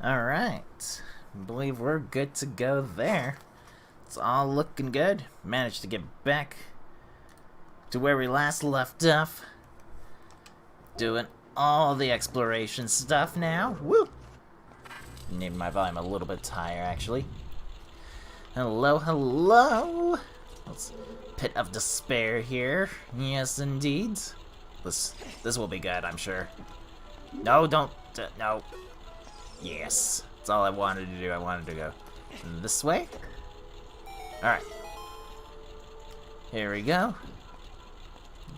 Alright. I believe we're good to go there. It's all looking good. Managed to get back to where we last left off. Doing all the exploration stuff now. Woo! Need my volume a little bit higher, actually. Hello, hello! Let's Pit of Despair here. Yes, indeed. This will be good, I'm sure. No, don't. No. Yes. That's all I wanted to do. I wanted to go this way. Alright. Here we go.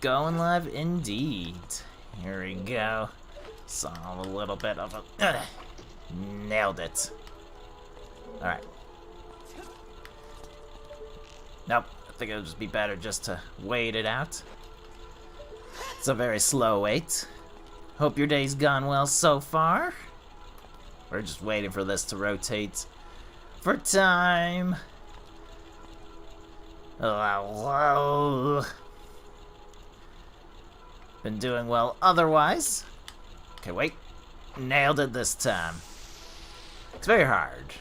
Going live indeed. Here we go. Saw a little bit of a... nailed it. Alright. Nope. I think it'll just be better just to wait it out. It's a very slow wait. Hope your day's gone well so far. We're just waiting for this to rotate for time. Whoa. Been doing well otherwise. Okay, wait. Nailed it this time. It's very hard.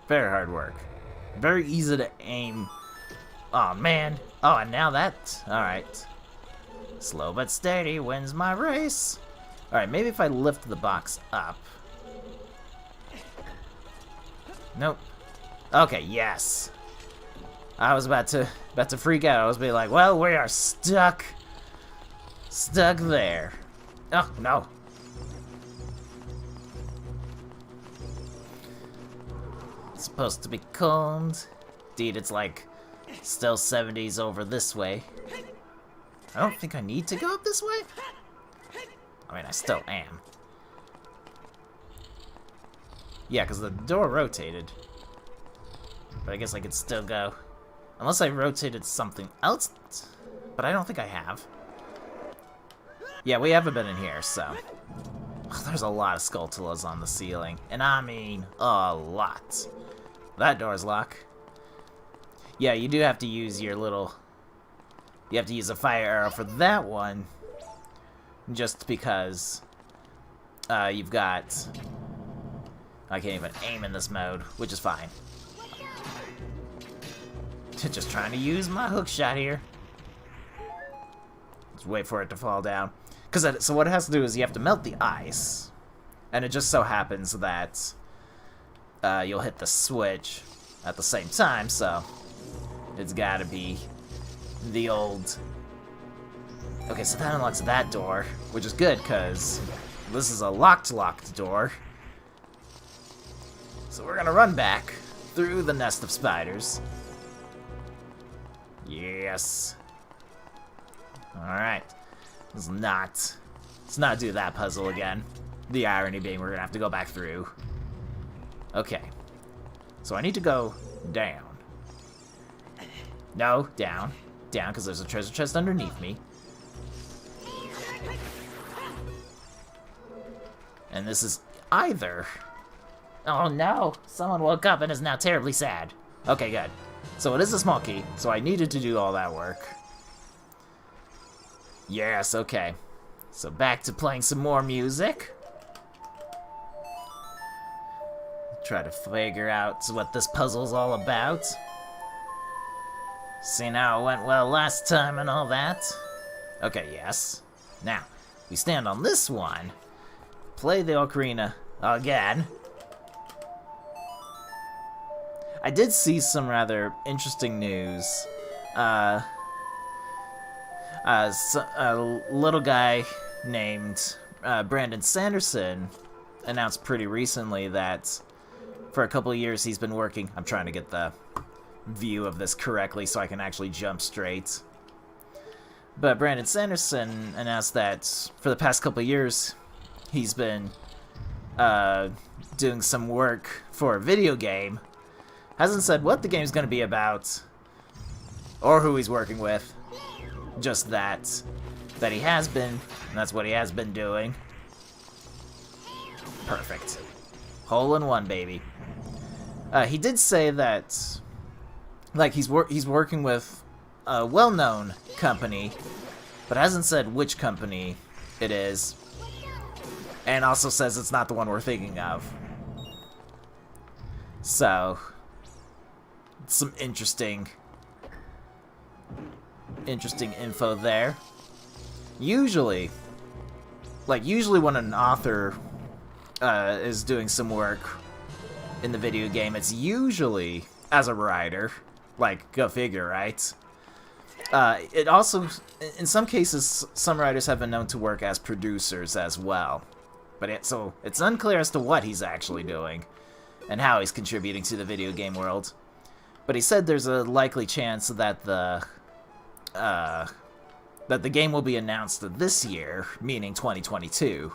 Very hard work. Very easy to aim. Oh, man. Oh, and now that... Alright. Slow but steady wins my race. Alright, maybe if I lift the box up. Nope. Okay, yes. I was about to freak out. I was being like, well, we are stuck. Stuck there. Oh, no. It's supposed to be cold. Indeed, it's like still 70s over this way. I don't think I need to go up this way. I mean, I still am. Yeah, because the door rotated. But I guess I could still go. Unless I rotated something else. But I don't think I have. Yeah, we haven't been in here, so... Oh, there's a lot of Skulltulas on the ceiling. And I mean, a lot. That door's locked. Yeah, you do have to use your little... You have to use a fire arrow for that one. Just because... you've got... I can't even aim in this mode, which is fine. Just trying to use my hook shot here. Just wait for it to fall down. So what it has to do is you have to melt the ice. And it just so happens that you'll hit the switch at the same time, so it's gotta be the old... Okay, so that unlocks that door, which is good, because this is a locked door. So we're gonna run back through the nest of spiders. Yes. Alright. Let's not do that puzzle again. The irony being we're gonna have to go back through. Okay. So I need to go down. No, down. Down, because there's a treasure chest underneath me. And this is either... Oh no! Someone woke up and is now terribly sad. Okay, good. So it is a small key, so I needed to do all that work. Yes, okay. So back to playing some more music. Try to figure out what this puzzle's all about. See how it went well last time and all that. Okay, yes. Now, we stand on this one. Play the Ocarina again. I did see some rather interesting news. A little guy named Brandon Sanderson announced pretty recently that for a couple of years he's been working... I'm trying to get the view of this correctly so I can actually jump straight. But Brandon Sanderson announced that for the past couple of years he's been doing some work for a video game. Hasn't said what the game's going to be about, or who he's working with. Just that he has been, and that's what he has been doing. Perfect. Hole in one, baby. He did say that, like, he's working with a well-known company, but hasn't said which company it is, and also says it's not the one we're thinking of. So, some interesting info there. Usually when an author is doing some work in the video game, it's usually as a writer. Like, go figure, right? It also, in some cases, some writers have been known to work as producers as well. But so it's unclear as to what he's actually doing and how he's contributing to the video game world. But he said there's a likely chance that the game will be announced this year, meaning 2022.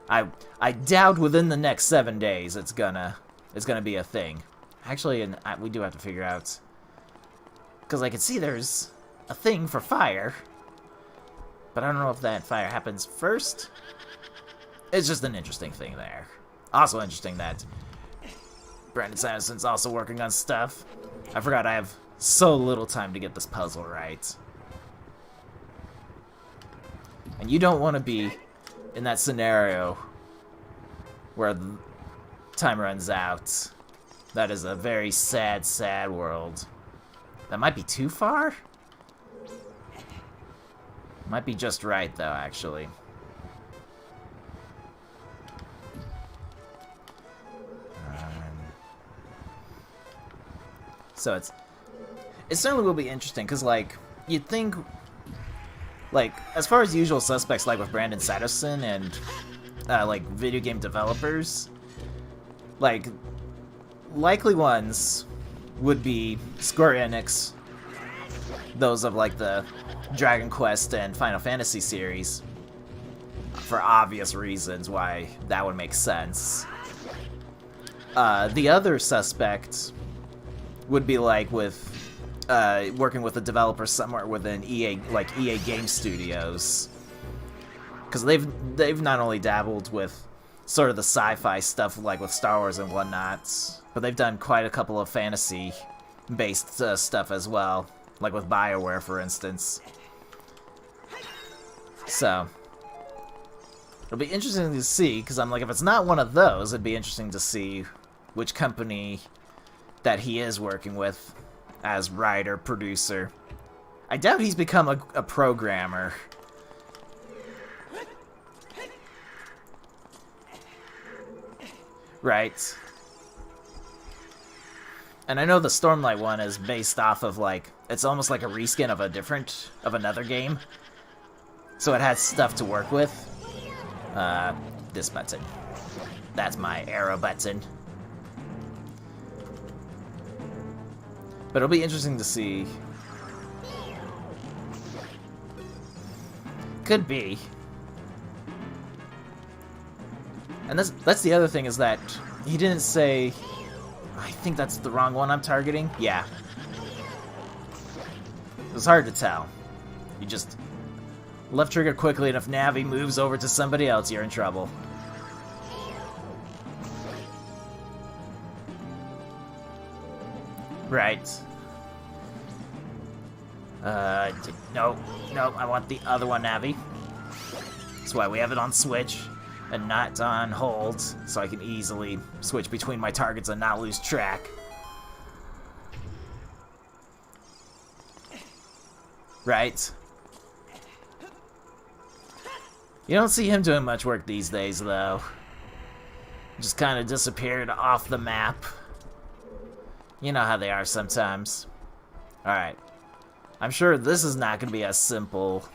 I doubt within the next 7 days it's gonna be a thing. Actually, and we do have to figure out, because I can see there's a thing for fire, but I don't know if that fire happens first. It's just an interesting thing there. Also interesting that Brandon Sanderson's also working on stuff. I forgot I have so little time to get this puzzle right. And you don't want to be in that scenario where the time runs out. That is a very sad, sad world. That might be too far? Might be just right, though, actually. So it certainly will be interesting, because, like, you'd think, like, as far as usual suspects, like with Brandon Sanderson and, like, video game developers, like, likely ones would be Square Enix, those of, like, the Dragon Quest and Final Fantasy series, for obvious reasons why that would make sense. The other suspect would be like with working with a developer somewhere within EA, like EA Game Studios, because they've not only dabbled with sort of the sci-fi stuff like with Star Wars and whatnot, but they've done quite a couple of fantasy-based stuff as well, like with BioWare, for instance. So it'll be interesting to see, because I'm like, if it's not one of those, it'd be interesting to see which company that he is working with as writer, producer. I doubt he's become a programmer. Right. And I know the Stormlight one is based off of, like, it's almost like a reskin of another game. So it has stuff to work with. This button. That's my arrow button. But it'll be interesting to see. Could be. And that's the other thing, is that he didn't say... I think that's the wrong one I'm targeting. Yeah. It was hard to tell. You just left trigger quickly, and if Navi moves over to somebody else, you're in trouble. Right. No, I want the other one, Navi. That's why we have it on Switch and not on hold, so I can easily switch between my targets and not lose track. Right. You don't see him doing much work these days, though. Just kind of disappeared off the map. You know how they are sometimes. Alright. I'm sure this is not going to be as simple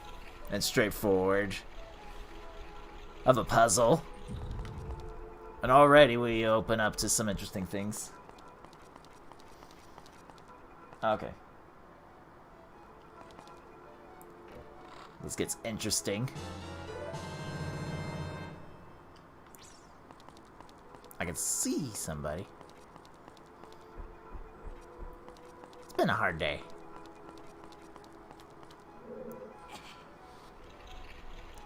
and straightforward of a puzzle. And already we open up to some interesting things. Okay. This gets interesting. I can see somebody. It's been a hard day.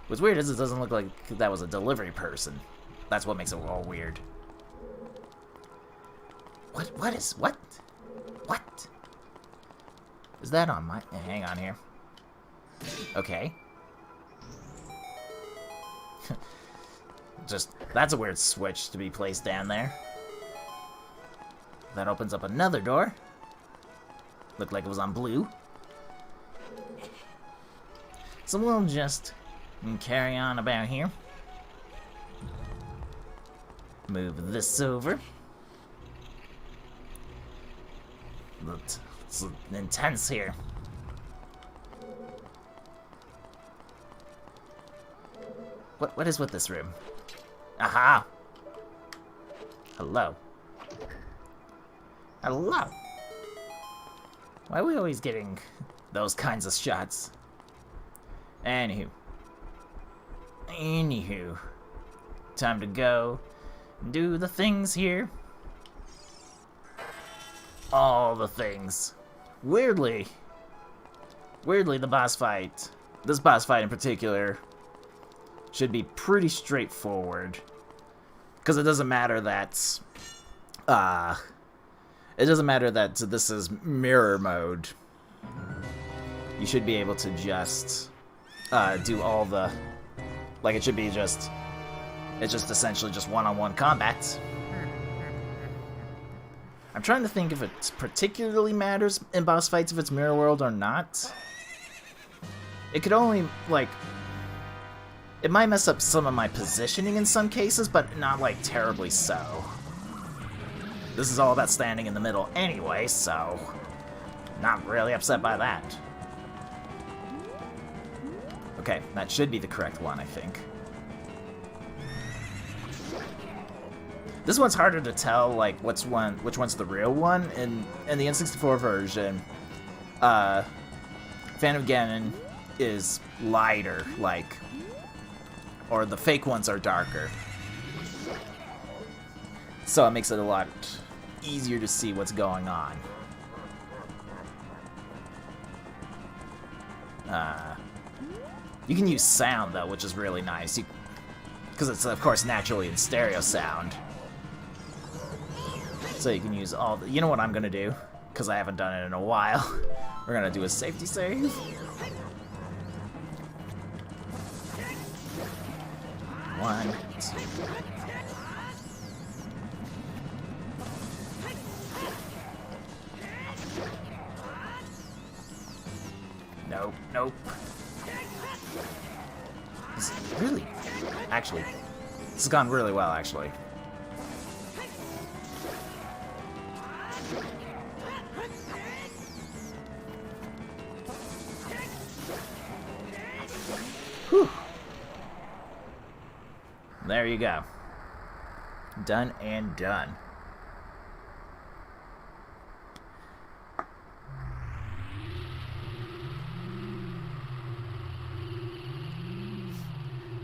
What's weird is it doesn't look like that was a delivery person. That's what makes it all weird. What is that on my... Hang on here. Okay. Just, that's a weird switch to be placed down there. that opens up another door. Looked like it was on blue. So we'll just carry on about here. Move this over. It's intense here. What is with this room? Aha! Hello. Hello! Why are we always getting those kinds of shots? Anywho. Time to go do the things here. All the things. Weirdly, the boss fight, this boss fight in particular, should be pretty straightforward. Because it doesn't matter that, this is mirror mode. You should be able to just, do all the, like it should be just, it's just essentially just one-on-one combat. I'm trying to think if it particularly matters in boss fights if it's mirror world or not. It could only, like, it might mess up some of my positioning in some cases, but not, like, terribly so. This is all about standing in the middle anyway, so not really upset by that. Okay, that should be the correct one, I think. This one's harder to tell, like, which one's the real one. In the N64 version, Phantom Ganon is lighter, like, or the fake ones are darker. So it makes it a lot easier to see what's going on. You can use sound, though, which is really nice. Because it's, of course, naturally in stereo sound. So you can use all the... You know what I'm going to do? Because I haven't done it in a while. We're going to do a safety save. One, two. Nope, nope. This is really... Actually, this has gone really well, actually. Whew. There you go. Done and done.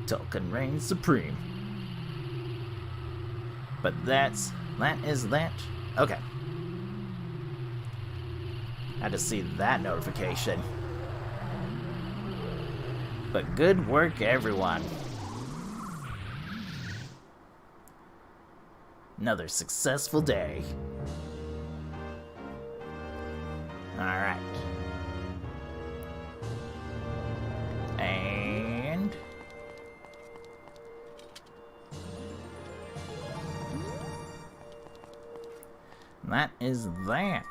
Tolkien reigns supreme. But that is that. Okay. Had to see that notification. But good work, everyone. Another successful day. Alright. And... that is that.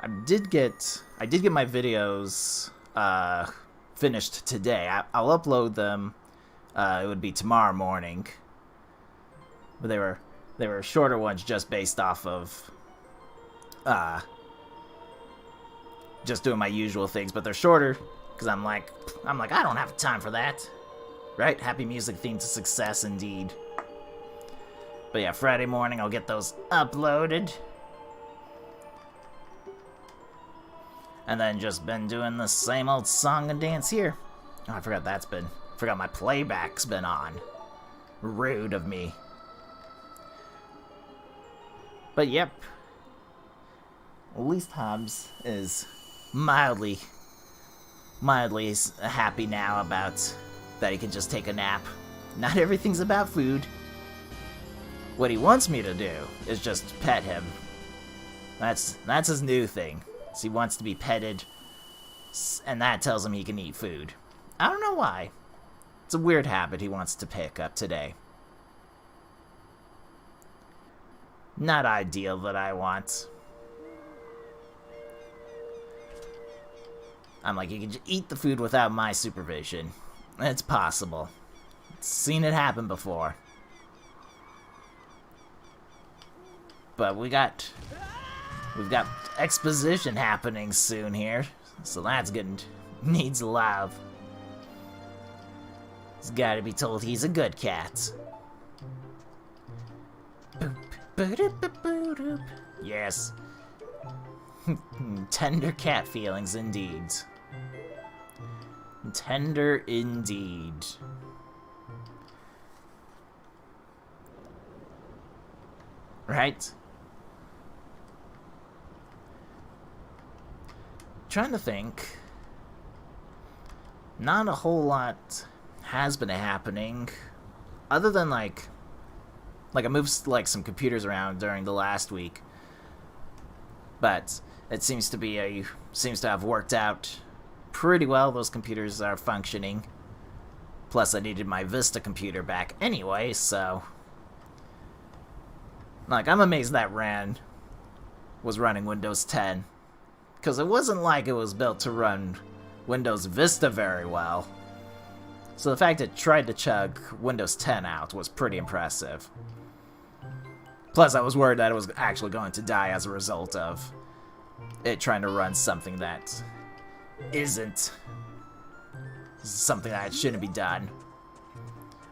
I did get my videos finished today. I'll upload them. It would be tomorrow morning. But they were shorter ones, just based off of just doing my usual things. But they're shorter because I'm like I don't have time for that, right? Happy music theme to success, indeed. But yeah, Friday morning I'll get those uploaded. And then just been doing the same old song and dance here. Oh, I forgot my playback's been on. Rude of me. But yep. At least Hobbs is mildly happy now about that he can just take a nap. Not everything's about food. What he wants me to do is just pet him. That's his new thing. So he wants to be petted, and that tells him he can eat food. I don't know why. It's a weird habit he wants to pick up today. not ideal that I want. I'm like, you can just eat the food without my supervision. It's possible. Seen it happen before. But we've got exposition happening soon here, so that's good. Needs love. He's got to be told he's a good cat. Yes. Tender cat feelings indeed. Tender indeed. Right? Trying to think. Not a whole lot has been happening, other than like I moved like some computers around during the last week, but it seems to have worked out pretty well. Those computers are functioning. Plus, I needed my Vista computer back anyway, so like I'm amazed that was running Windows 10, because it wasn't like it was built to run Windows Vista very well. So the fact it tried to chug Windows 10 out was pretty impressive. Plus, I was worried that it was actually going to die as a result of it trying to run something that isn't something that shouldn't be done.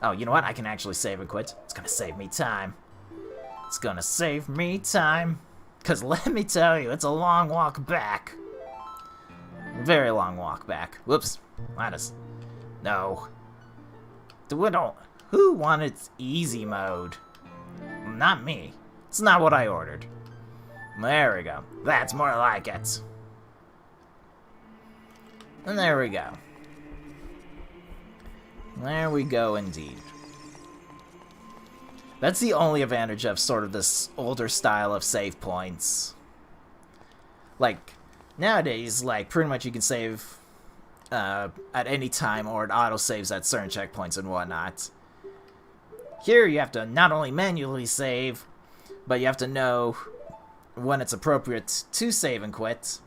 Oh, you know what? I can actually save and quit. It's gonna save me time. It's gonna save me time. Because let me tell you, it's a long walk back. Very long walk back. Whoops. No. Who wanted easy mode? Not me. It's not what I ordered. There we go. That's more like it. And there we go. There we go indeed. That's the only advantage of sort of this older style of save points. Like, nowadays, like, pretty much you can save at any time, or it auto-saves at certain checkpoints and whatnot. Here, you have to not only manually save, but you have to know when it's appropriate to save and quit.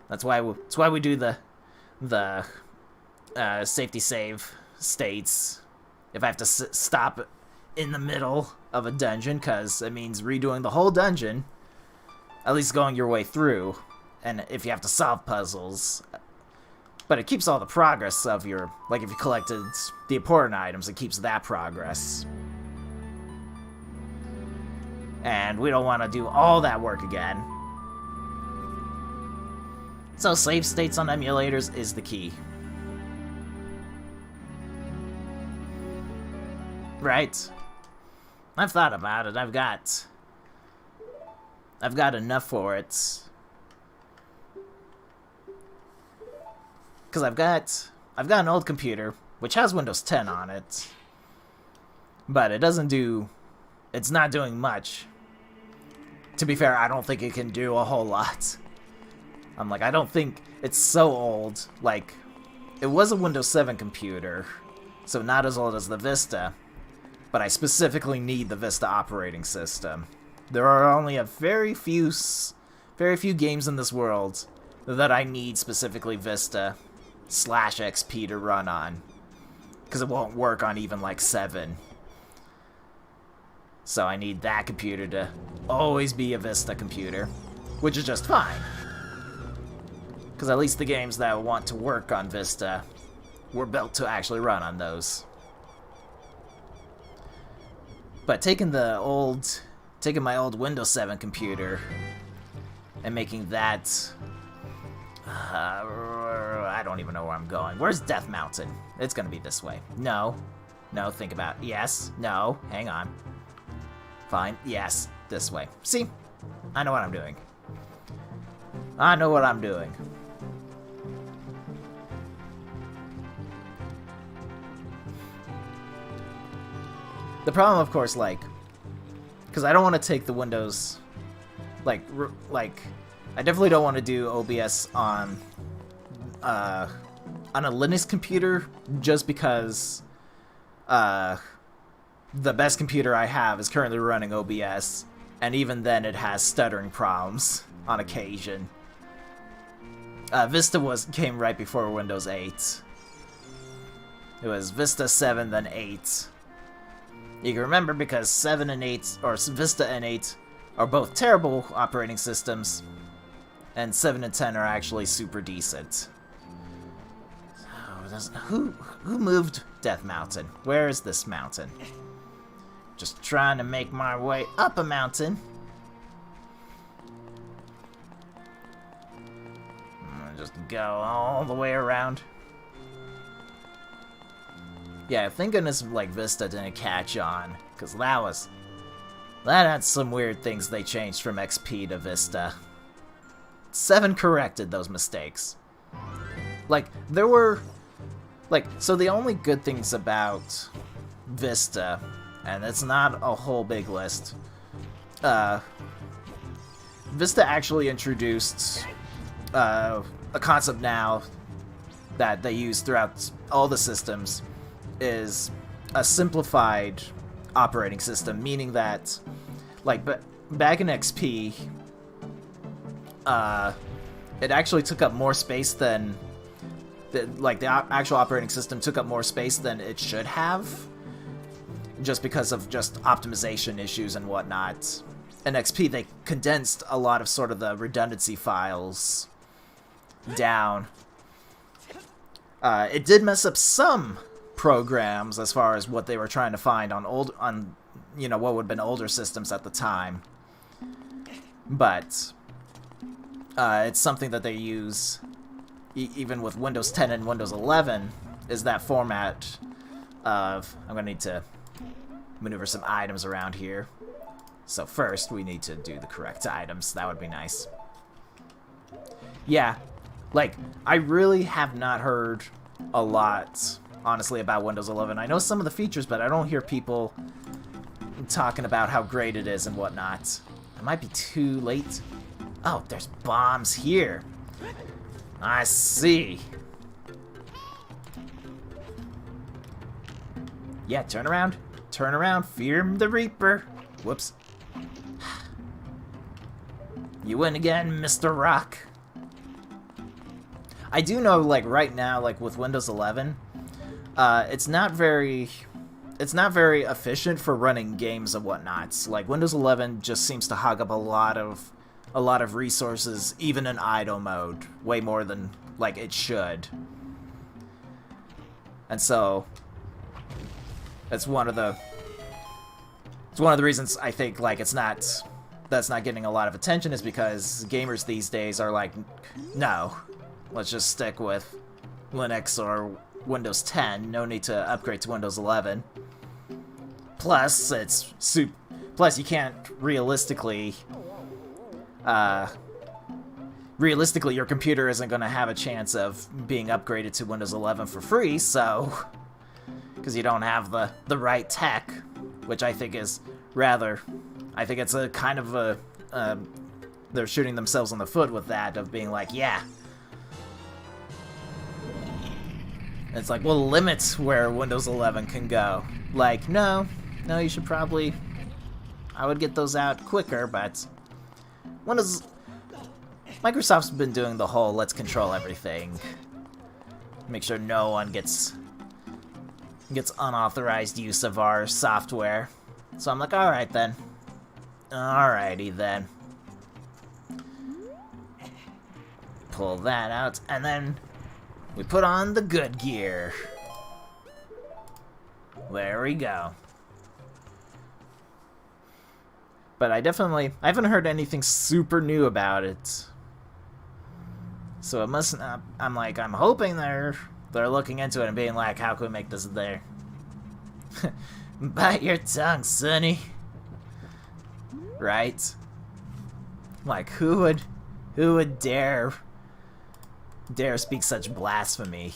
That's why we do the safety save states. If I have to stop in the middle of a dungeon, because it means redoing the whole dungeon, at least going your way through, and if you have to solve puzzles. But it keeps all the progress of your, like if you collected the important items, it keeps that progress. And we don't want to do all that work again. So save states on emulators is the key. Right? I've thought about it. I've got enough for it. Because I've got an old computer which has Windows 10 on it, but it's not doing much. To be fair, I don't think it can do a whole lot. I'm like, I don't think it's so old. Like, it was a Windows 7 computer, so not as old as the Vista, but I specifically need the Vista operating system. There are only a very few games in this world that I need specifically Vista/XP to run on, because it won't work on even like 7. So I need that computer to always be a Vista computer, which is just fine. Because at least the games that want to work on Vista were built to actually run on those. But taking my old Windows 7 computer and making that... I don't even know where I'm going. Where's Death Mountain? It's gonna be this way. No. No, think about it. Yes. No. Hang on. Fine. Yes. This way. See? I know what I'm doing. I know what I'm doing. The problem, of course, like... Because I don't want to take the Windows... I definitely don't want to do OBS on a Linux computer, just because the best computer I have is currently running OBS, and even then it has stuttering problems on occasion. Vista came right before Windows 8. It was Vista 7, then 8. You can remember because 7 and 8, or Vista and 8, are both terrible operating systems, and 7 and 10 are actually super decent. So, who moved Death Mountain? Where is this mountain? Just trying to make my way up a mountain. Just go all the way around. Yeah, thank goodness like Vista didn't catch on, because that had some weird things they changed from XP to Vista. 7 corrected those mistakes. Like, there were... Like, so the only good things about Vista, and it's not a whole big list, Vista actually introduced a concept now that they use throughout all the systems, is a simplified operating system, meaning that, like, back in XP, it actually took up more space than, the actual operating system took up more space than it should have, just because of just optimization issues and whatnot. In XP, they condensed a lot of sort of the redundancy files down. It did mess up some programs as far as what they were trying to find on you know, what would have been older systems at the time, but it's something that they use even with Windows 10 and Windows 11, is that format of... I'm gonna need to maneuver some items around here. So first we need to do the correct items. That would be nice. Yeah, like, I really have not heard a lot, honestly, about Windows 11. I know some of the features, but I don't hear people talking about how great it is and whatnot. It might be too late. Oh, there's bombs here. I see. Yeah, turn around. Turn around. Fear the Reaper. Whoops. You win again, Mr. Rock. I do know, like, right now, like, with Windows 11, it's not very efficient for running games and whatnot. Like, Windows 11 just seems to hog up a lot of resources, even in idle mode, way more than, like, it should. And so, that's one of the reasons I think, like, that's not getting a lot of attention, is because gamers these days are like, no, let's just stick with Linux or Windows 10. No need to upgrade to Windows 11. Plus, you can't realistically, your computer isn't going to have a chance of being upgraded to Windows 11 for free, so, because you don't have the right tech, which I think is rather, I think it's a kind of a, they're shooting themselves in the foot with that, of being like, yeah. It's like, we'll limit where Windows 11 can go. Like, no, you should probably, I would get those out quicker, but Microsoft's been doing the whole let's control everything. Make sure no one gets unauthorized use of our software. So I'm like, alright then. Alrighty then. Pull that out, and then we put on the good gear. There we go. But I haven't heard anything super new about it. So it must not, I'm hoping they're looking into it and being like, how can we make this there? Bite your tongue, Sonny. Right? Like, who would dare speak such blasphemy?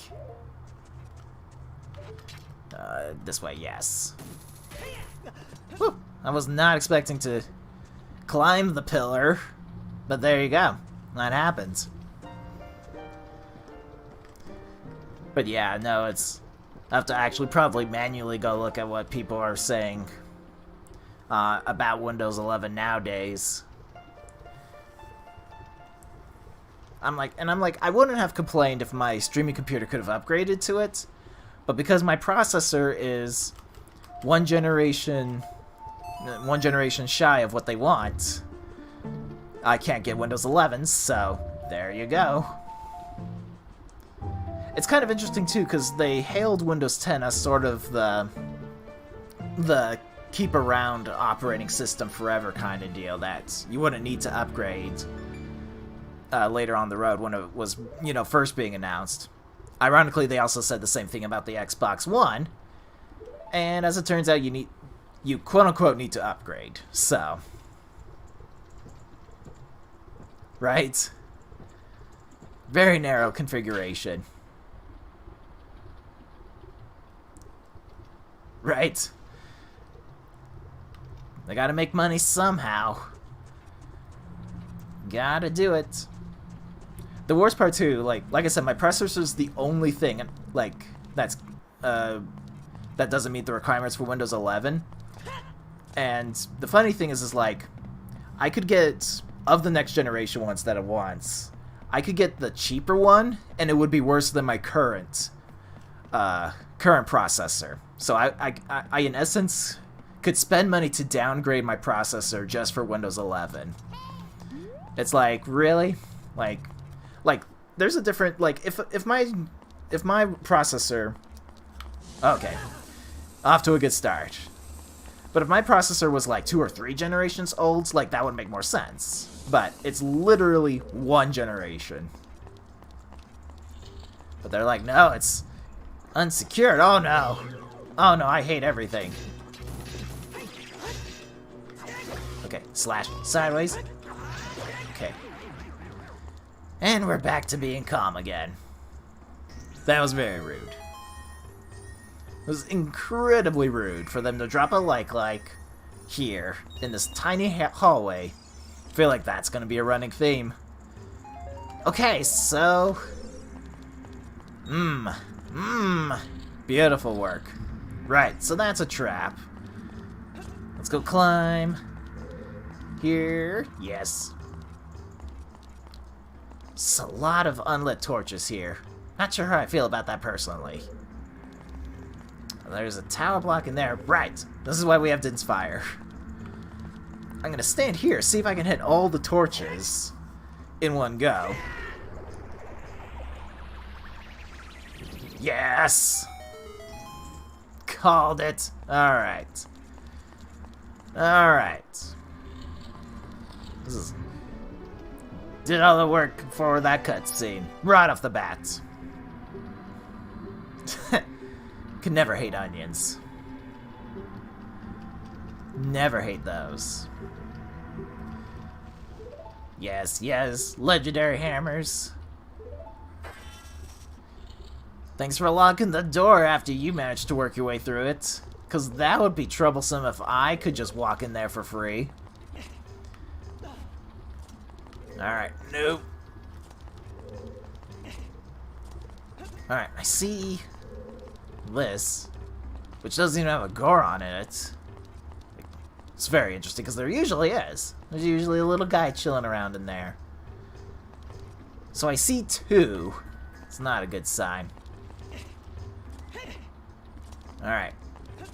This way, yes. Whew. I was not expecting to climb the pillar, but there you go. That happens. But yeah, no, I have to actually probably manually go look at what people are saying about Windows 11 nowadays. I'm like, I wouldn't have complained if my streaming computer could have upgraded to it, but because my processor is one generation shy of what they want, I can't get Windows 11, so there you go. It's kind of interesting too, because they hailed Windows 10 as sort of the keep around operating system forever kind of deal, that you wouldn't need to upgrade later on the road when it was, you know, first being announced. Ironically, they also said the same thing about the Xbox One, and as it turns out, you quote-unquote need to upgrade, so... Right? Very narrow configuration. Right? They gotta make money somehow. Gotta do it. The worst part too, like I said, my processor's the only thing, like, that doesn't meet the requirements for Windows 11. And the funny thing is like, I could get, of the next generation ones that it wants, I could get the cheaper one, and it would be worse than my current processor. So I in essence could spend money to downgrade my processor just for Windows 11. It's like, really? Like there's a different, like, if my processor, okay, off to a good start. But if my processor was like 2 or 3 generations old, like, that would make more sense. But it's literally 1 generation. But they're like, no, it's unsecured. Oh no. Oh no, I hate everything. Okay, slash sideways. Okay. And we're back to being calm again. That was very rude. It was incredibly rude for them to drop a like here in this tiny hallway. I feel like that's gonna be a running theme. Okay, so... Beautiful work. Right, so that's a trap. Let's go climb. Here. Yes. It's a lot of unlit torches here. Not sure how I feel about that personally. There's a tower block in there. Right. This is why we have Din's Fire. I'm gonna stand here, see if I can hit all the torches in one go. Yes! Called it. Alright. Alright. This is... Did all the work for that cutscene. Right off the bat. Can never hate onions. Never hate those. Yes, yes. Legendary hammers. Thanks for locking the door after you managed to work your way through it. Because that would be troublesome if I could just walk in there for free. Alright, nope. Alright, I see this, which doesn't even have a Goron in it. It's very interesting, because there usually is. There's usually a little guy chilling around in there. So I see 2. It's not a good sign. Alright.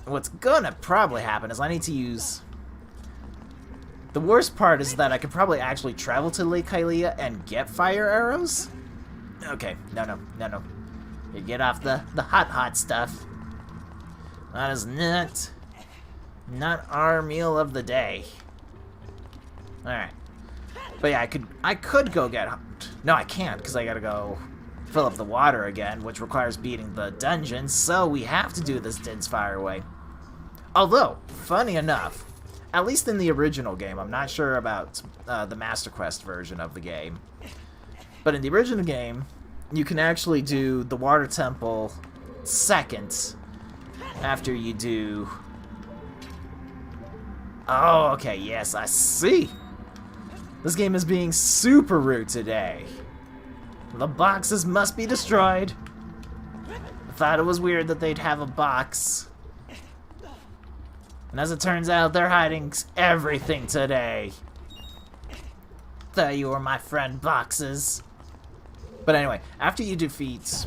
What's gonna probably happen is I need to use... The worst part is that I could probably actually travel to Lake Hylia and get fire arrows. Okay, no. You get off the hot stuff. That is not our meal of the day. Alright. But yeah, I could go get... No, I can't, because I gotta go fill up the water again, which requires beating the dungeon, so we have to do this Din's Fire way. Although, funny enough, at least in the original game, I'm not sure about the Master Quest version of the game, but in the original game, you can actually do the Water Temple second after you do... Oh, okay, yes, I see. This game is being super rude today. The boxes must be destroyed. I thought it was weird that they'd have a box. And as it turns out, they're hiding everything today. Thought you were my friend, boxes. But anyway, after you defeat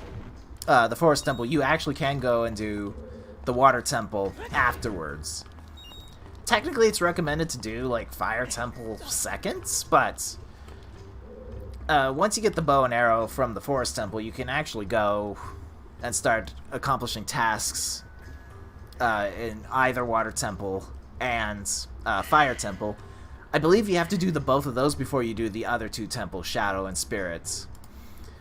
the Forest Temple, you actually can go and do the Water Temple afterwards. Technically, it's recommended to do, like, Fire Temple seconds, but once you get the bow and arrow from the Forest Temple, you can actually go and start accomplishing tasks in either Water Temple and Fire Temple. I believe you have to do both of those before you do the other two temples, Shadow and Spirit.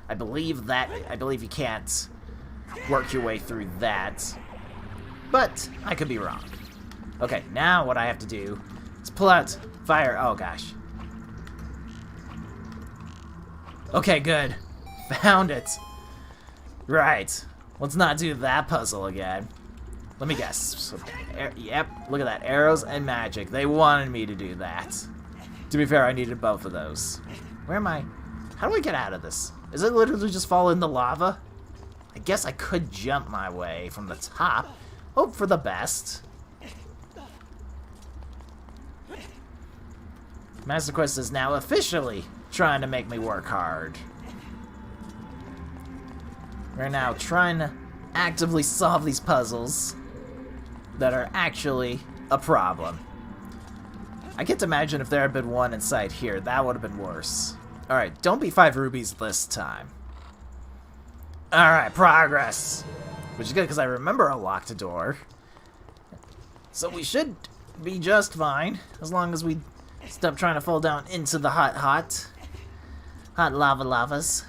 I believe you can't work your way through that, but I could be wrong. Okay, now what I have to do is pull out fire. Oh gosh. Okay, good. Found it. Right. Let's not do that puzzle again. Let me guess. Yep, look at that. Arrows and magic. They wanted me to do that. To be fair, I needed both of those. Where am I? How do I get out of this? Is it literally just fall in the lava? I guess I could jump my way from the top. Hope for the best. Master Quest is now officially trying to make me work hard. We're now trying to actively solve these puzzles that are actually a problem. I can't imagine if there had been one inside here. That would have been worse. Alright, don't be 5 rubies this time. Alright, progress. Which is good because I remember a locked door. So we should be just fine. As long as we stop trying to fall down into the hot lavas.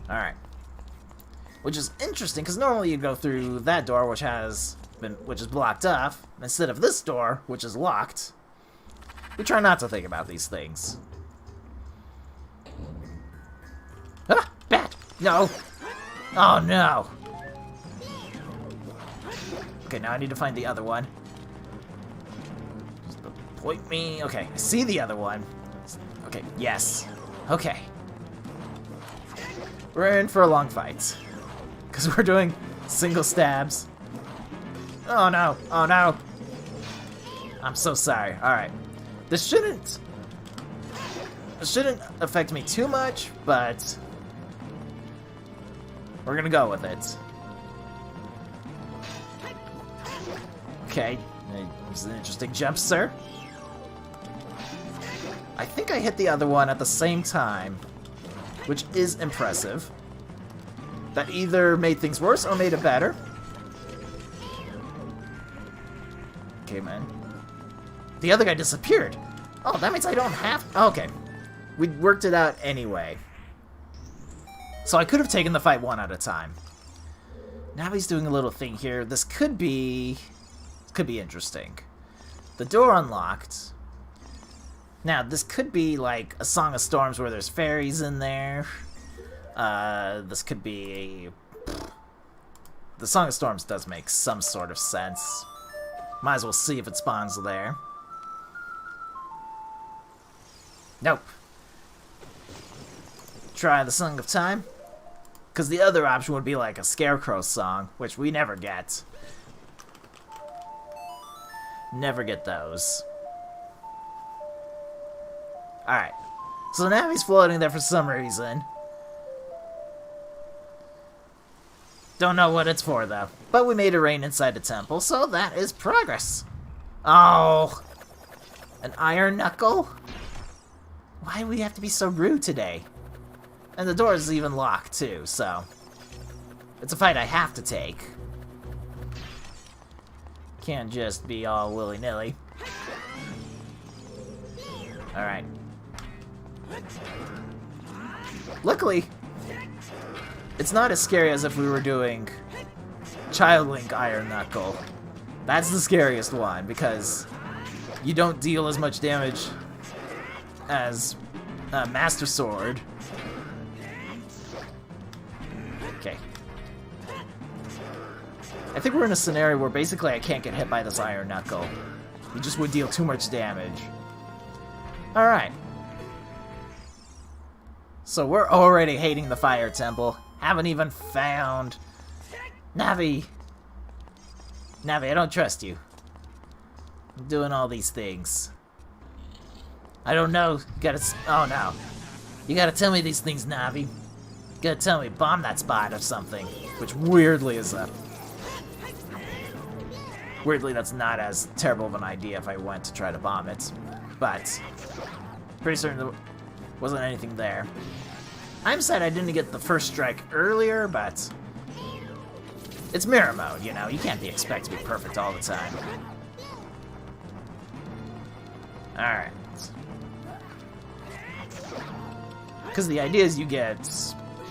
Alright. Which is interesting, because normally you'd go through that door, which is blocked off, instead of this door, which is locked. We try not to think about these things. Ah! Bat! No! Oh no! Okay, now I need to find the other one. Just point me. Okay, I see the other one. Okay, yes. Okay. We're in for a long fight. Because we're doing single stabs. Oh no! Oh no! I'm so sorry. Alright. This shouldn't affect me too much, but we're gonna go with it. Okay. This is an interesting jump, sir. I think I hit the other one at the same time, which is impressive. That either made things worse or made it better. Okay, man. The other guy disappeared. Oh, that means I don't have... Oh, okay. We worked it out anyway. So I could have taken the fight one at a time. Now he's doing a little thing here. This could be interesting. The door unlocked. Now, this could be like a Song of Storms where there's fairies in there. This could be... The Song of Storms does make some sort of sense. Might as well see if it spawns there. Nope. Try the Song of Time. Because the other option would be like a Scarecrow song, which we never get. Never get those. Alright. So now he's floating there for some reason. Don't know what it's for, though. But we made it rain inside the temple, so that is progress. Oh! An iron knuckle? Why do we have to be so rude today? And the door is even locked, too, so... It's a fight I have to take. Can't just be all willy-nilly. Alright. Luckily, it's not as scary as if we were doing Child Link Iron Knuckle. That's the scariest one, because you don't deal as much damage as Master Sword. Okay. I think we're in a scenario where basically I can't get hit by this Iron Knuckle. He just would deal too much damage. Alright. So we're already hating the Fire Temple. Haven't even found... Navi! Navi, I don't trust you. I'm doing all these things. I don't know. You gotta... Oh, no. You gotta tell me these things, Navi. You gotta tell me, bomb that spot or something. Which weirdly is a... Weirdly, that's not as terrible of an idea if I went to try to bomb it. But... Pretty certain there wasn't anything there. I'm sad I didn't get the first strike earlier, but... It's mirror mode, you know? You can't be expected to be perfect all the time. Alright. Because the idea is you get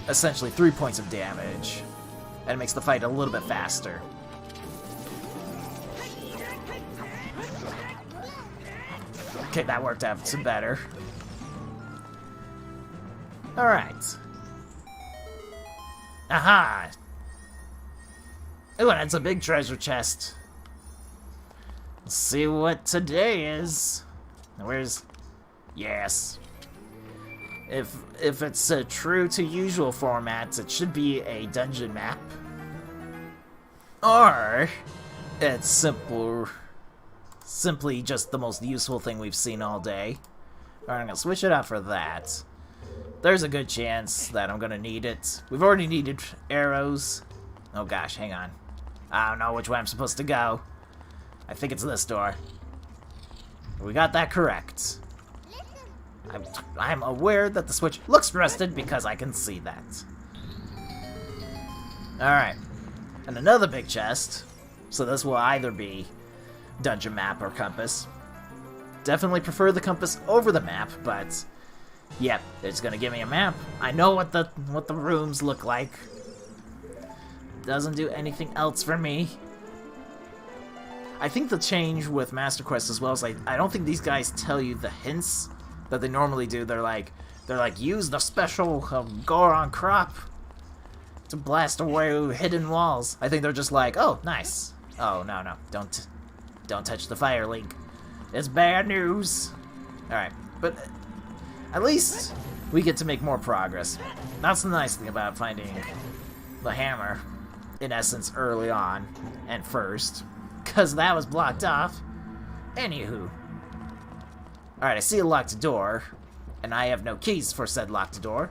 essentially 3 points of damage, and it makes the fight a little bit faster. Okay, that worked out some better. Alright. Aha! Ooh, and it's a big treasure chest. Let's see what today is. Where's... Yes. If it's true to usual formats, it should be a dungeon map. Or it's simply just the most useful thing we've seen all day. Alright, I'm gonna switch it up for that. There's a good chance that I'm gonna need it. We've already needed arrows. Oh gosh, hang on. I don't know which way I'm supposed to go. I think it's this door. We got that correct. I'm aware that the switch looks rusted because I can see that. Alright. And another big chest. So this will either be dungeon map or compass. Definitely prefer the compass over the map, but yep, it's gonna give me a map. I know what the rooms look like. Doesn't do anything else for me. I think the change with Master Quest as well is like I don't think these guys tell you the hints that they normally do. They're like use the special Goron crop to blast away hidden walls. I think they're just like, oh, nice. Oh no, don't touch the fire, Link. It's bad news. All right, but at least we get to make more progress. That's the nice thing about finding the hammer, in essence, early on and first, because that was blocked off. Anywho. Alright, I see a locked door, and I have no keys for said locked door,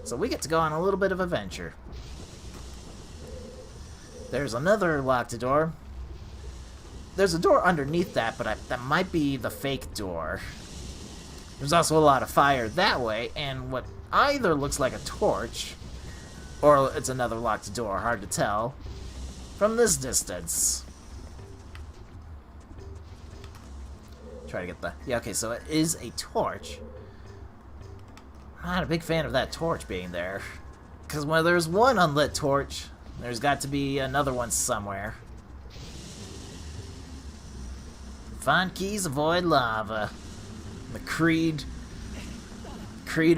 so we get to go on a little bit of a venture. There's another locked door. There's a door underneath that, but that might be the fake door. There's also a lot of fire that way, and what either looks like a torch, or it's another locked door, hard to tell, from this distance. Try to get the... Yeah, okay, so it is a torch. I'm not a big fan of that torch being there. Because when there's one unlit torch, there's got to be another one somewhere. Find keys, avoid lava. The Creed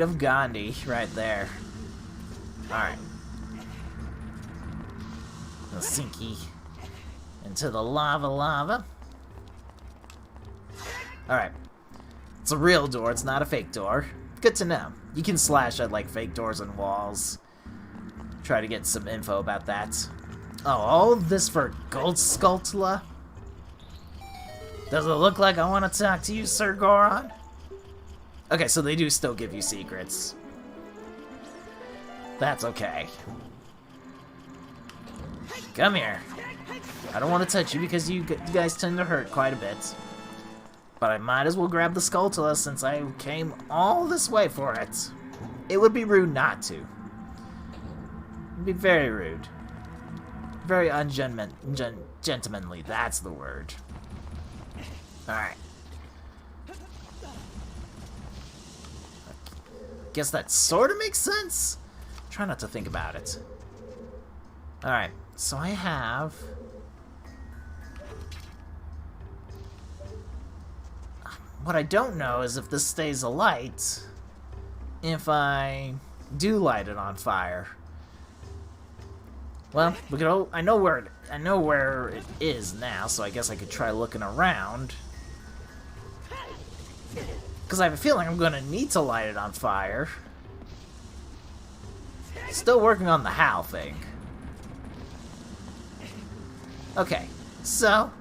of Gandhi, right there. Alright. The sinky into the lava. Alright. It's a real door, it's not a fake door. Good to know. You can slash at like fake doors and walls. Try to get some info about that. Oh, all this for Gold Skulltula? Does it look like I want to talk to you, Sir Goron? Okay, so they do still give you secrets. That's okay. Come here. I don't want to touch you because you guys tend to hurt quite a bit. But I might as well grab the Skulltula since I came all this way for it. It would be rude not to. It would be very rude. Very ungentlemanly, that's the word. Alright. Guess that sort of makes sense? Try not to think about it. Alright, so I have... What I don't know is if this stays alight if I do light it on fire. Well, we could. I know where it is now, so I guess I could try looking around. Because I have a feeling I'm gonna need to light it on fire. Still working on the how thing. Okay, so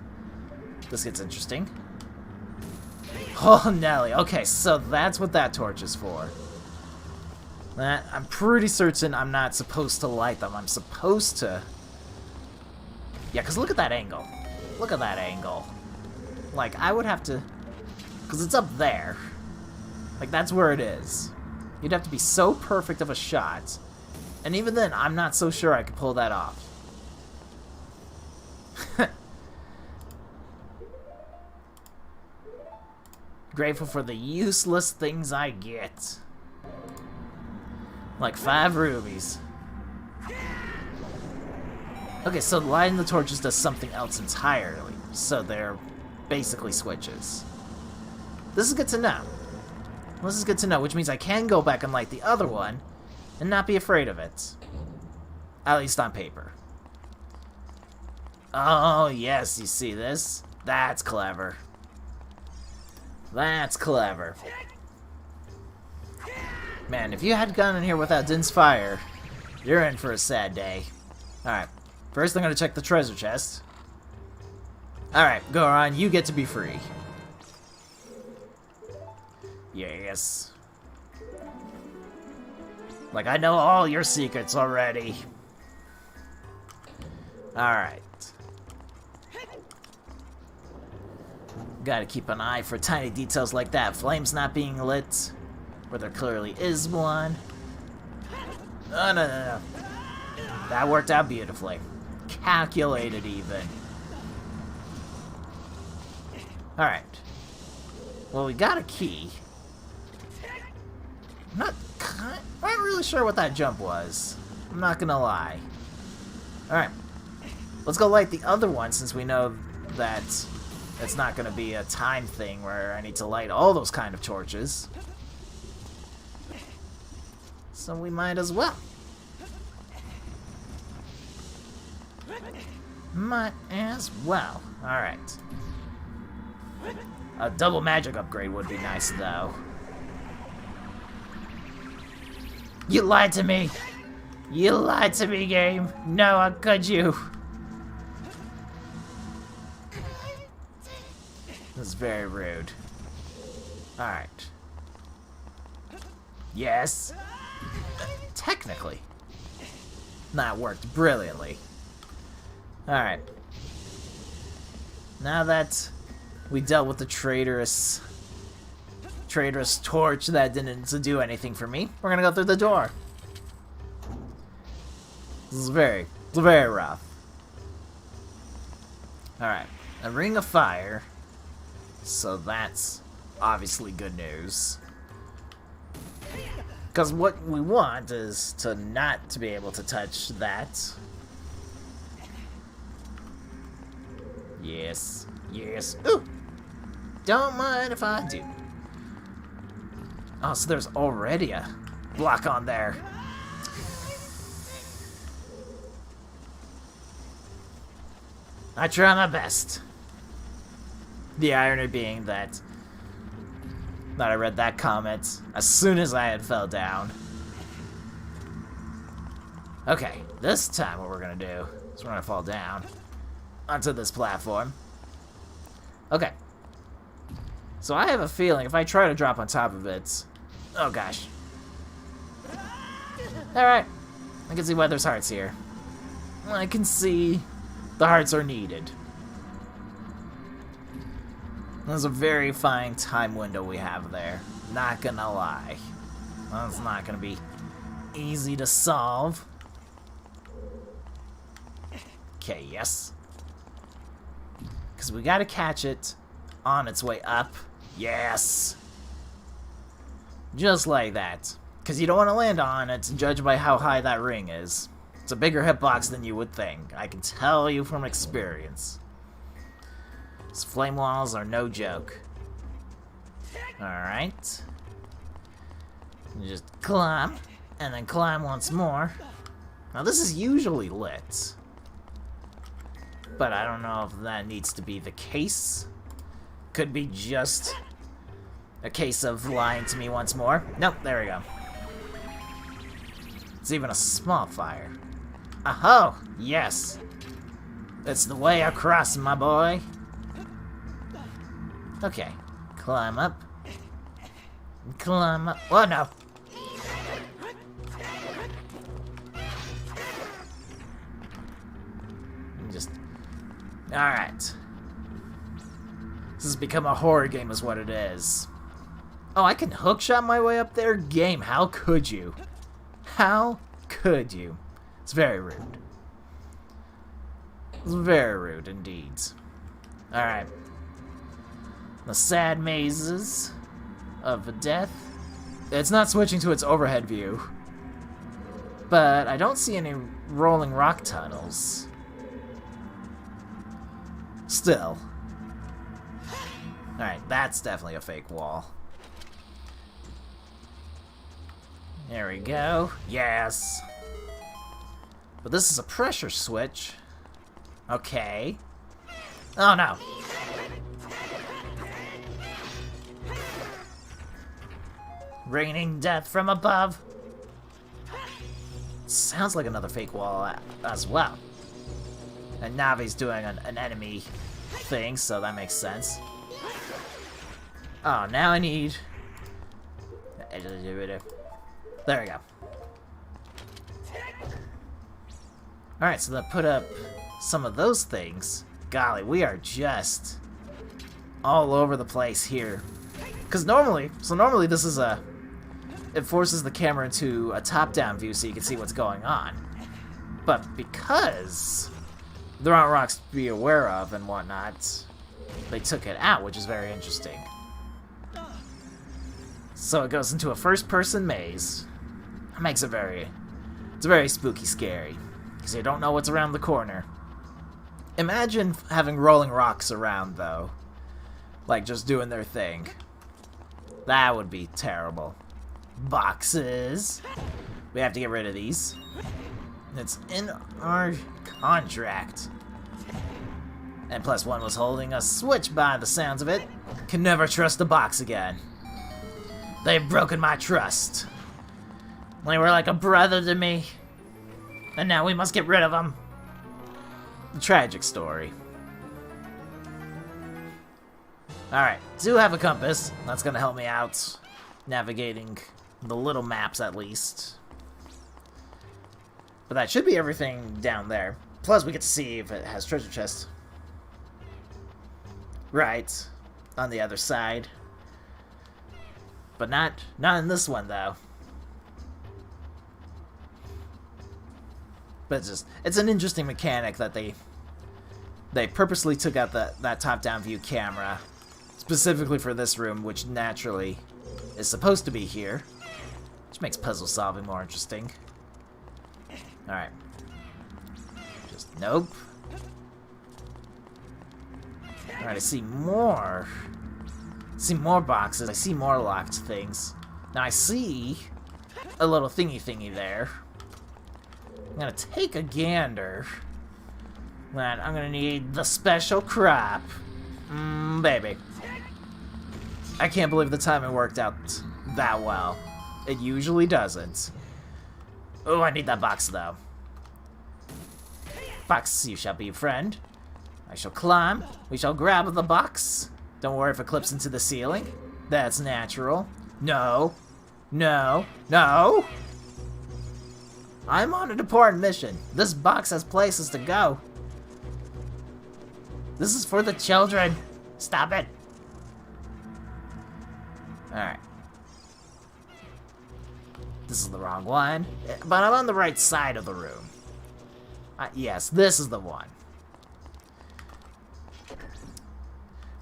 this gets interesting. Oh, Nelly. Okay, so that's what that torch is for. That, I'm pretty certain I'm not supposed to light them. I'm supposed to... Yeah, because look at that angle. Look at that angle. Like, I would have to... Because it's up there. Like, that's where it is. You'd have to be so perfect of a shot. And even then, I'm not so sure I could pull that off. Grateful for the useless things I get. Like 5 rubies. Okay, so lighting the torches does something else entirely. So they're basically switches. This is good to know. This is good to know, which means I can go back and light the other one and not be afraid of it. At least on paper. Oh, yes, you see this? That's clever. That's clever. Man, if you had gone in here without Din's fire, you're in for a sad day. Alright, first I'm gonna check the treasure chest. Alright, Goron, you get to be free. Yes. Like, I know all your secrets already. Alright. Gotta keep an eye for tiny details like that. Flames not being lit, where there clearly is one. Oh, no. That worked out beautifully. Calculated even. Alright. Well, we got a key. I'm not really sure what that jump was. I'm not gonna lie. Alright. Let's go light the other one, since we know that it's not gonna be a time thing where I need to light all those kind of torches. So we might as well. Might as well. Alright. A double magic upgrade would be nice, though. You lied to me! You lied to me, game! No, how could you? This is very rude. Alright. Yes. Technically. That worked brilliantly. Alright. Now that we dealt with the traitorous torch that didn't do anything for me, we're gonna go through the door. This is very rough. Alright. A ring of fire. So that's obviously good news. Because what we want is to not to be able to touch that. Yes. Yes. Ooh! Don't mind if I do. Oh, so there's already a block on there. I try my best. The irony being that I read that comment as soon as I had fell down. Okay, this time what we're gonna do is we're gonna fall down onto this platform. Okay. So I have a feeling if I try to drop on top of it... Oh gosh. Alright. I can see why there's hearts here. I can see the hearts are needed. There's a very fine time window we have there. Not gonna lie. That's not gonna be easy to solve. Okay, yes. Because we gotta catch it on its way up. Yes! Just like that. Because you don't want to land on it, judged by how high that ring is. It's a bigger hitbox than you would think. I can tell you from experience. These flame walls are no joke. Alright. Just climb, and then climb once more. Now this is usually lit. But I don't know if that needs to be the case. Could be just a case of lying to me once more. Nope, there we go. It's even a small fire. Oh, yes. It's the way across, my boy. Okay. Climb up. Climb up. Oh, no. Just... Alright. This has become a horror game is what it is. Oh, I can hookshot my way up there? Game, how could you? How could you? It's very rude. It's very rude indeed. Alright. The sad mazes of death. It's not switching to its overhead view. But I don't see any rolling rock tunnels. Still. Alright, that's definitely a fake wall. There we go. Yes. But this is a pressure switch. Okay. Oh no. Raining death from above. Sounds like another fake wall as well. And Navi's doing an enemy thing, so that makes sense. Oh, now I need... There we go. Alright, so that put up some of those things. Golly, we are just all over the place here. Because normally this is a... It forces the camera into a top-down view so you can see what's going on. But because there aren't rocks to be aware of and whatnot, they took it out, which is very interesting. So it goes into a first-person maze. That makes it it's very spooky scary, because you don't know what's around the corner. Imagine having rolling rocks around, though. Like, just doing their thing. That would be terrible. Boxes. We have to get rid of these. It's in our contract. And plus one was holding a switch by the sounds of it. Can never trust a box again. They've broken my trust. They were like a brother to me. And now we must get rid of them. Tragic story. Alright, do have a compass. That's gonna help me out. Navigating the little maps at least. But that should be everything down there. Plus we get to see if it has treasure chests. Right. On the other side. But not in this one, though. But it's an interesting mechanic that they purposely took out that top-down view camera specifically for this room, which naturally is supposed to be here, which makes puzzle solving more interesting. Alright. Just nope. Alright, I see more boxes. I see more locked things. Now I see a little thingy there. I'm gonna take a gander. Then I'm gonna need the special crop. Baby. I can't believe the timing worked out that well. It usually doesn't. Oh, I need that box though. Box, you shall be a friend. I shall climb. We shall grab the box. Don't worry if it clips into the ceiling. That's natural. No. No. No! I'm on an important mission. This box has places to go. This is for the children. Stop it. Alright. This is the wrong one. But I'm on the right side of the room. Yes, this is the one.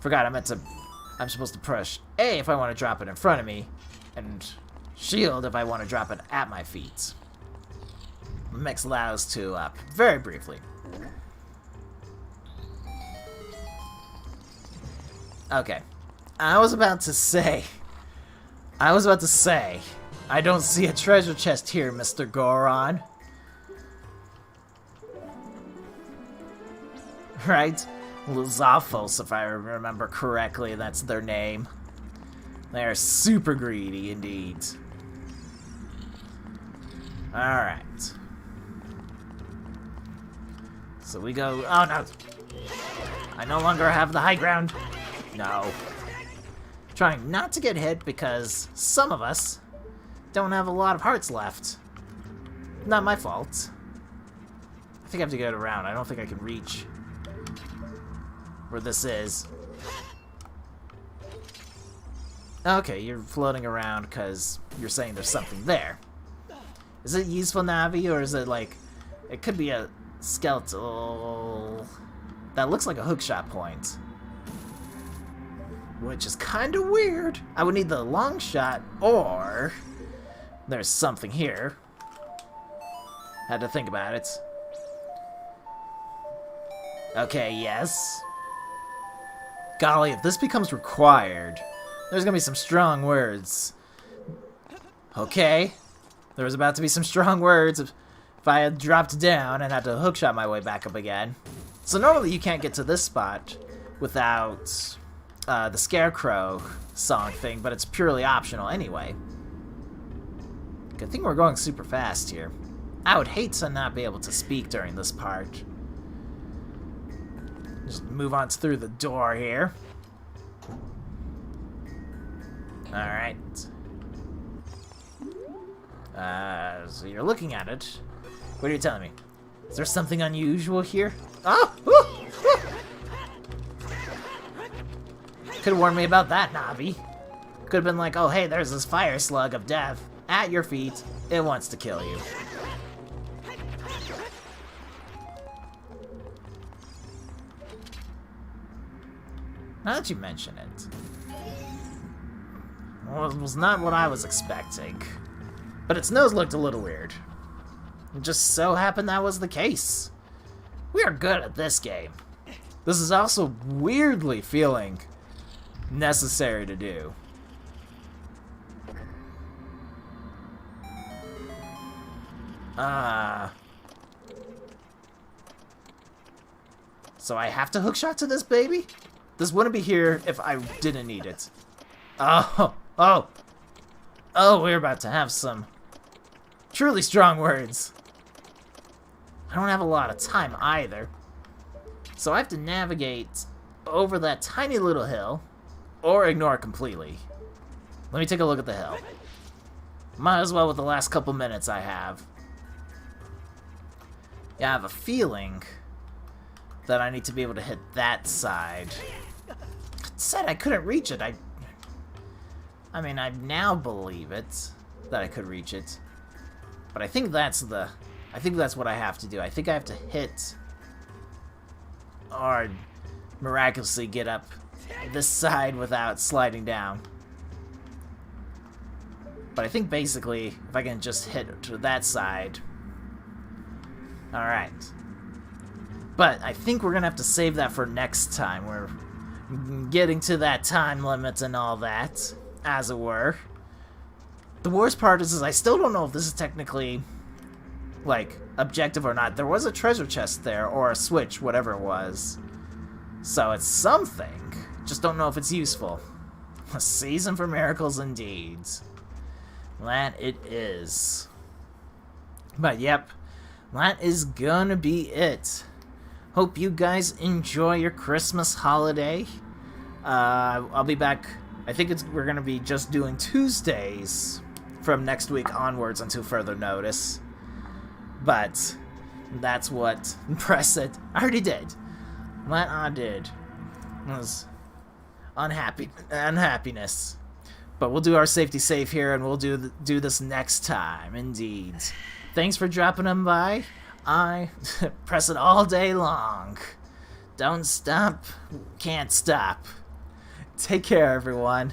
Forgot I'm supposed to push A if I want to drop it in front of me, and shield if I want to drop it at my feet. Mix those two up very briefly. Okay. I was about to say, I don't see a treasure chest here, Mr. Goron. Right? Luzophos, if I remember correctly, that's their name. They are super greedy indeed. Alright. So we go... Oh, no! I no longer have the high ground. No. Trying not to get hit because some of us don't have a lot of hearts left. Not my fault. I think I have to get around. I don't think I can reach where this is. Okay, you're floating around because you're saying there's something there. Is it useful, Navi, or is it like... It could be a skeletal... That looks like a hookshot point. Which is kind of weird. I would need the long shot, or... There's something here. Had to think about it. Okay, yes. Golly, if this becomes required, there's gonna be some strong words. Okay. There was about to be some strong words if I had dropped down and had to hookshot my way back up again. So normally you can't get to this spot without the Scarecrow song thing, but it's purely optional anyway. Good thing we're going super fast here. I would hate to not be able to speak during this part. Just move on through the door here. Alright. So you're looking at it. What are you telling me? Is there something unusual here? Oh! Could have warned me about that, Navi. Could have been like, oh hey, there's this fire slug of death at your feet. It wants to kill you. Now that you mention it. Well, it was not what I was expecting. But its nose looked a little weird. It just so happened that was the case. We are good at this game. This is also weirdly feeling necessary to do. So I have to hookshot to this baby? This wouldn't be here if I didn't need it. Oh, we're about to have some truly strong words. I don't have a lot of time either. So I have to navigate over that tiny little hill, or ignore it completely. Let me take a look at the hill. Might as well with the last couple minutes I have. Yeah, I have a feeling that I need to be able to hit that side. It said I couldn't reach it. I mean, I now believe it, that I could reach it. But I think that's what I have to do. I think I have to hit, or miraculously get up this side without sliding down. But I think basically, if I can just hit to that side. Alright. But I think we're gonna have to save that for next time. We're getting to that time limit and all that, as it were. The worst part is I still don't know if this is technically, like, objective or not. There was a treasure chest there, or a switch, whatever it was. So it's something. Just don't know if it's useful. A season for miracles indeed. That it is. But yep, that is gonna be it. Hope you guys enjoy your Christmas holiday. I'll be back. I think we're gonna be just doing Tuesdays from next week onwards until further notice. But that's what press it. I already did. What I did was unhappiness. But we'll do our safety save here, and we'll do this next time, indeed. Thanks for dropping them by. I press it all day long. Don't stop, can't stop. Take care, everyone.